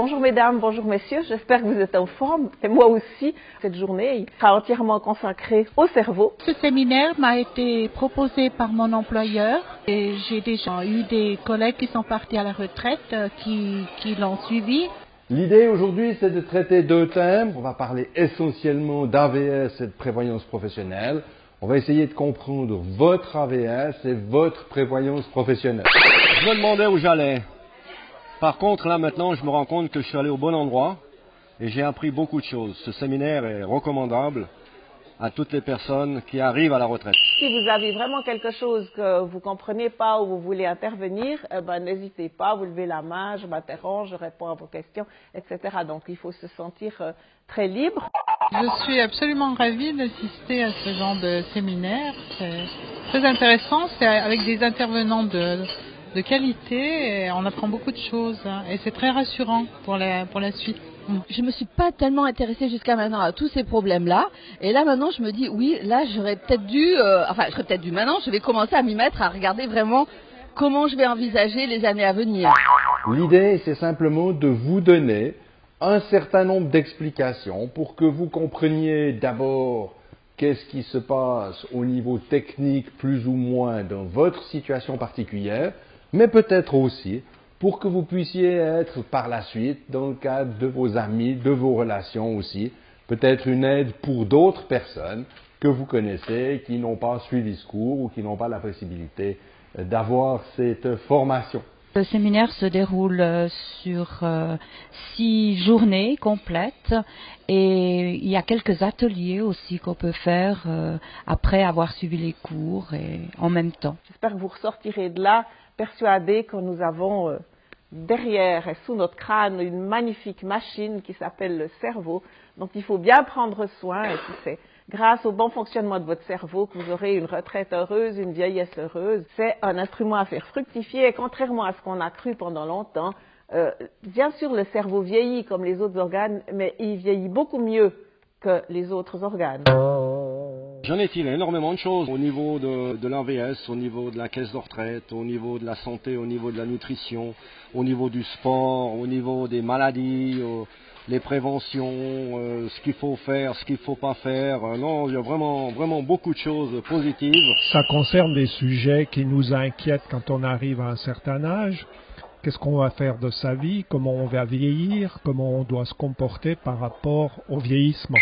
Bonjour mesdames, bonjour messieurs, j'espère que vous êtes en forme. Et moi aussi, cette journée sera entièrement consacrée au cerveau. Ce séminaire m'a été proposé par mon employeur et j'ai déjà eu des collègues qui sont partis à la retraite qui l'ont suivi. L'idée aujourd'hui, c'est de traiter deux thèmes. On va parler essentiellement d'AVS et de prévoyance professionnelle. On va essayer de comprendre votre AVS et votre prévoyance professionnelle. Je me demandais où j'allais. Par contre, là maintenant, je me rends compte que je suis allé au bon endroit et j'ai appris beaucoup de choses. Ce séminaire est recommandable à toutes les personnes qui arrivent à la retraite. Si vous avez vraiment quelque chose que vous ne comprenez pas ou vous voulez intervenir, n'hésitez pas, vous levez la main, je m'interroge, je réponds à vos questions, etc. Donc il faut se sentir très libre. Je suis absolument ravie d'assister à ce genre de séminaire. C'est très intéressant, c'est avec des intervenants de qualité et on apprend beaucoup de choses et c'est très rassurant pour la suite. Je me suis pas tellement intéressée jusqu'à maintenant à tous ces problèmes-là. Et là, maintenant, je me dis, oui, là, j'aurais peut-être dû, maintenant, je vais commencer à m'y mettre, à regarder vraiment comment je vais envisager les années à venir. L'idée, c'est simplement de vous donner un certain nombre d'explications pour que vous compreniez d'abord qu'est-ce qui se passe au niveau technique plus ou moins dans votre situation particulière, mais peut-être aussi pour que vous puissiez être par la suite, dans le cadre de vos amis, de vos relations aussi, peut-être une aide pour d'autres personnes que vous connaissez, qui n'ont pas suivi ce cours ou qui n'ont pas la possibilité d'avoir cette formation. Le séminaire se déroule sur 6 journées complètes et il y a quelques ateliers aussi qu'on peut faire après avoir suivi les cours et en même temps. J'espère que vous ressortirez de là persuadés que nous avons derrière et sous notre crâne une magnifique machine qui s'appelle le cerveau, dont il faut bien prendre soin et puis c'est grâce au bon fonctionnement de votre cerveau que vous aurez une retraite heureuse, une vieillesse heureuse. C'est un instrument à faire fructifier et contrairement à ce qu'on a cru pendant longtemps, bien sûr le cerveau vieillit comme les autres organes, mais il vieillit beaucoup mieux que les autres organes. J'en ai tiré énormément de choses au niveau de l'AVS, au niveau de la caisse de retraite, au niveau de la santé, au niveau de la nutrition, au niveau du sport, au niveau des maladies, les préventions, ce qu'il faut faire, ce qu'il ne faut pas faire. Non, il y a vraiment beaucoup de choses positives. Ça concerne des sujets qui nous inquiètent quand on arrive à un certain âge. Qu'est-ce qu'on va faire de sa vie, comment on va vieillir, comment on doit se comporter par rapport au vieillissement.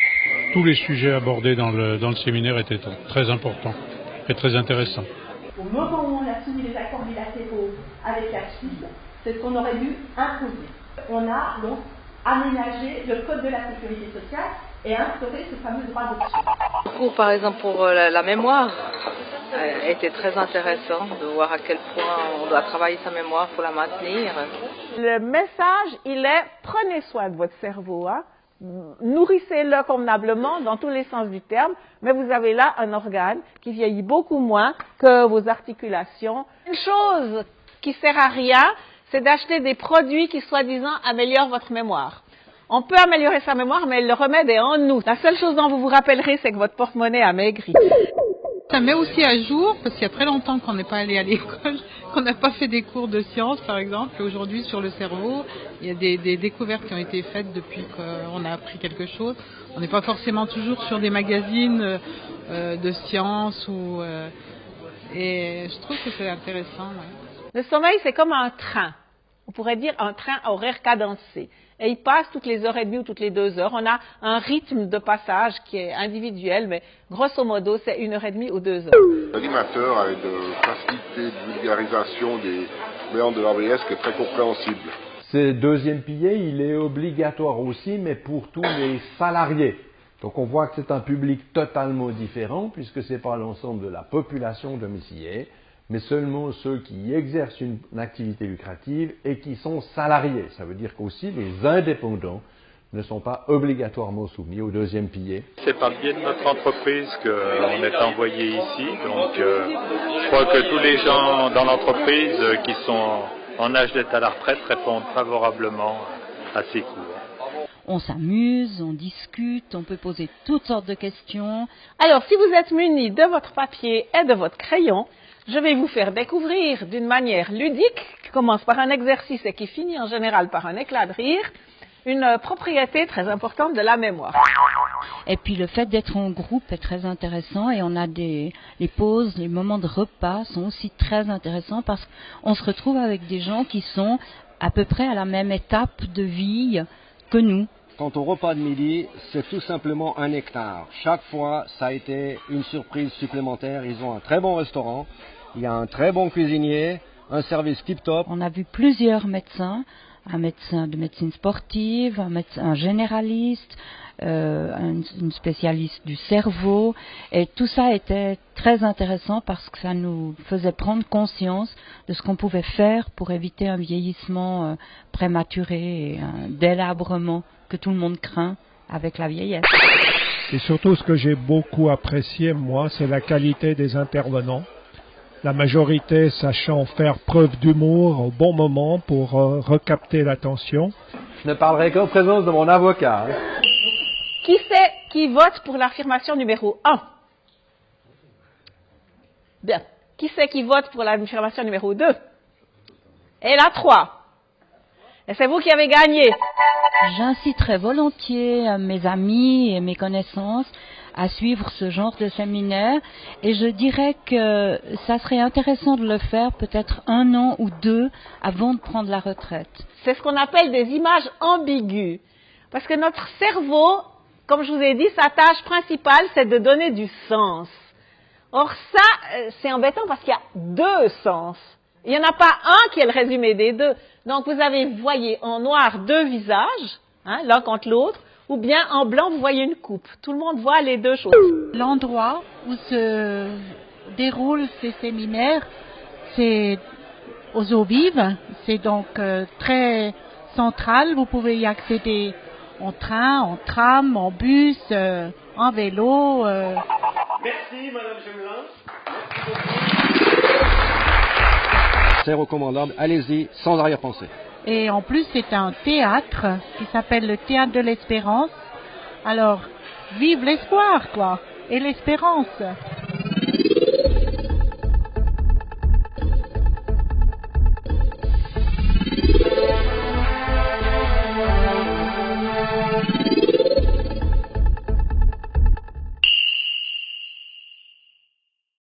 Tous les sujets abordés dans le séminaire étaient très importants et très intéressants. Au moment où on a soumis les accords bilatéraux avec la Suisse, c'est ce qu'on aurait dû imposer. On a donc aménagé le code de la sécurité sociale et instauré ce fameux droit d'option. Le cours, par exemple, pour la mémoire était très intéressant de voir à quel point on doit travailler sa mémoire pour la maintenir. Le message, il est prenez soin de votre cerveau, nourrissez-le convenablement dans tous les sens du terme, mais vous avez là un organe qui vieillit beaucoup moins que vos articulations. Une chose qui sert à rien, c'est d'acheter des produits qui soi-disant améliorent votre mémoire. On peut améliorer sa mémoire, mais le remède est en nous. La seule chose dont vous vous rappellerez, c'est que votre porte-monnaie a maigri. Ça met aussi à jour, parce qu'il y a très longtemps qu'on n'est pas allé à l'école, qu'on n'a pas fait des cours de sciences, par exemple. Aujourd'hui, sur le cerveau, il y a des découvertes qui ont été faites depuis qu'on a appris quelque chose. On n'est pas forcément toujours sur des magazines de sciences et je trouve que c'est intéressant. Ouais. Le sommeil, c'est comme un train. On pourrait dire un train à horaire cadencé. Et il passe toutes les heures et demie ou toutes les 2 heures. On a un rythme de passage qui est individuel, mais grosso modo, c'est 1h30 ou 2 heures. L'animateur a une facilité de vulgarisation des méandres de l'AVS qui est très compréhensible. Ce deuxième pilier, il est obligatoire aussi, mais pour tous les salariés. Donc on voit que c'est un public totalement différent, puisque ce n'est pas l'ensemble de la population domiciliée, mais seulement ceux qui exercent une activité lucrative et qui sont salariés. Ça veut dire qu'aussi les indépendants ne sont pas obligatoirement soumis au deuxième pilier. C'est par le biais de notre entreprise qu'on est envoyé ici. Donc je crois que tous les gens dans l'entreprise qui sont en âge d'être à la retraite répondent favorablement à ces cours. On s'amuse, on discute, on peut poser toutes sortes de questions. Alors, si vous êtes munis de votre papier et de votre crayon, je vais vous faire découvrir d'une manière ludique, qui commence par un exercice et qui finit en général par un éclat de rire, une propriété très importante de la mémoire. Et puis le fait d'être en groupe est très intéressant et on a les pauses, les moments de repas sont aussi très intéressants parce qu'on se retrouve avec des gens qui sont à peu près à la même étape de vie que nous. Quant au repas de midi, c'est tout simplement un hectare. Chaque fois, ça a été une surprise supplémentaire. Ils ont un très bon restaurant, il y a un très bon cuisinier, un service tip-top. On a vu plusieurs médecins, un médecin de médecine sportive, un généraliste, une spécialiste du cerveau, et tout ça était très intéressant parce que ça nous faisait prendre conscience de ce qu'on pouvait faire pour éviter un vieillissement prématuré et un délabrement que tout le monde craint avec la vieillesse. Et surtout, ce que j'ai beaucoup apprécié, moi, c'est la qualité des intervenants. La majorité sachant faire preuve d'humour au bon moment pour recapter l'attention. Je ne parlerai qu'en présence de mon avocat. Qui c'est qui vote pour l'affirmation numéro 1? Bien. Qui c'est qui vote pour l'affirmation numéro 2? Et la 3? Et c'est vous qui avez gagné. J'inciterai volontiers mes amis et mes connaissances à suivre ce genre de séminaire et je dirais que ça serait intéressant de le faire peut-être 1 an ou 2 avant de prendre la retraite. C'est ce qu'on appelle des images ambiguës. Parce que notre cerveau, comme je vous ai dit, sa tâche principale, c'est de donner du sens. Or ça, c'est embêtant parce qu'il y a 2 sens. Il n'y en a pas un qui est le résumé des 2. Donc vous voyez en noir 2 visages, l'un contre l'autre, ou bien en blanc vous voyez une coupe. Tout le monde voit les 2 choses. L'endroit où se déroulent ces séminaires, c'est aux eaux vives. C'est donc très central. Vous pouvez y accéder en train, en tram, en bus, en vélo. Merci Madame Gemelin. C'est recommandable, allez-y, sans arrière-pensée. Et en plus, c'est un théâtre qui s'appelle le Théâtre de l'Espérance. Alors, vive l'espoir, quoi, et l'espérance.